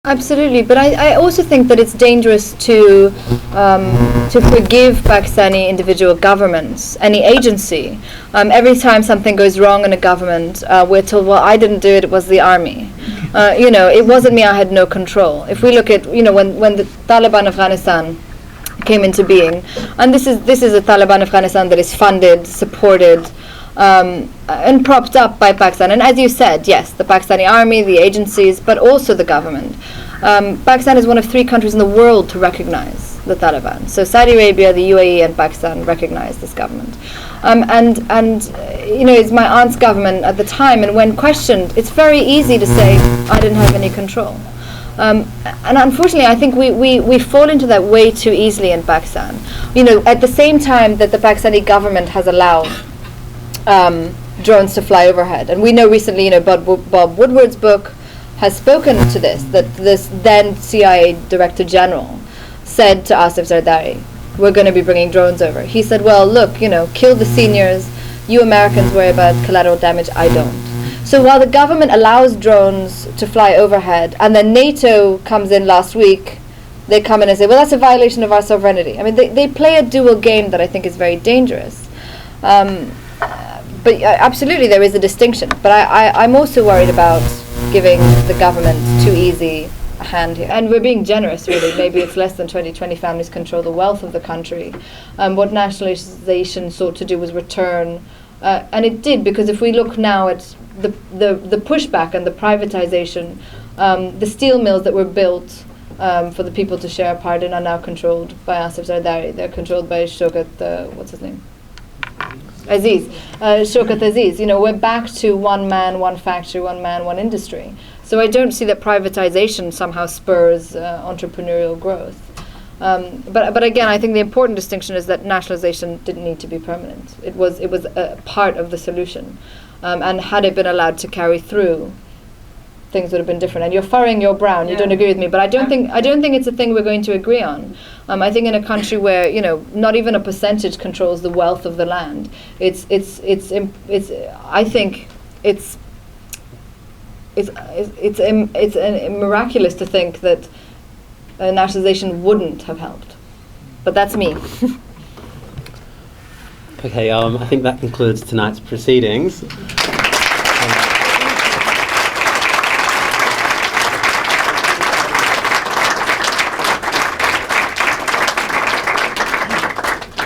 Absolutely, but I also think that it's dangerous to forgive Pakistani individual governments, any agency. Every time something goes wrong in a government, we're told, well, I didn't do it, it was the army. It wasn't me, I had no control. If we look at, when the Taliban Afghanistan came into being, and this is a Taliban Afghanistan that is funded, supported, and propped up by Pakistan. And as you said, yes, the Pakistani army, the agencies, but also the government. Pakistan is one of 3 countries in the world to recognize the Taliban. So Saudi Arabia, the UAE, and Pakistan recognize this government. It's my aunt's government at the time, and when questioned, it's very easy to say, I didn't have any control. And unfortunately, I think we fall into that way too easily in Pakistan. At the same time that the Pakistani government has allowed drones to fly overhead. And we know recently, Bob Woodward's book has spoken to this, that this then CIA Director General said to Asif Zardari, we're going to be bringing drones over. He said, well, look, kill the seniors, you Americans worry about collateral damage, I don't. So while the government allows drones to fly overhead, and then NATO comes in last week, they come in and say, well, that's a violation of our sovereignty. I mean, they play a dual game that I think is very dangerous. But absolutely, there is a distinction. But I'm also worried about giving the government too easy a hand here. And we're being generous, really. Maybe it's less than 20 families control the wealth of the country. What nationalization sought to do was return. And it did, because if we look now at the pushback and the privatization, the steel mills that were built for the people to share a part in are now controlled by Asif Zardari. They're controlled by Shaukat, what's his name? Aziz, Shaukat Aziz. We're back to one man, one factory, one man, one industry. So I don't see that privatization somehow spurs entrepreneurial growth. But again, I think the important distinction is that nationalization didn't need to be permanent. It was a part of the solution, and had it been allowed to carry through, things would have been different. And you're furrowing your brow. You don't agree with me, but I don't think it's a thing we're going to agree on. I think in a country where not even a percentage controls the wealth of the land, it's miraculous to think that nationalization wouldn't have helped. But that's me. Okay, I think that concludes tonight's proceedings.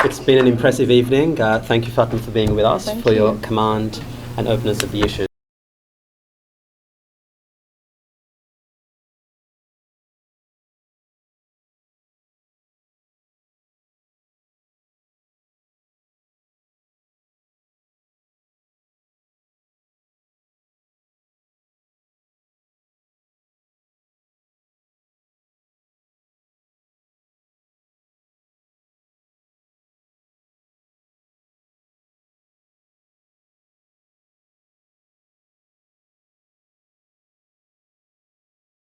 It's been an impressive evening. Thank you, Fatima, for being with us, for your command and openness of the issue.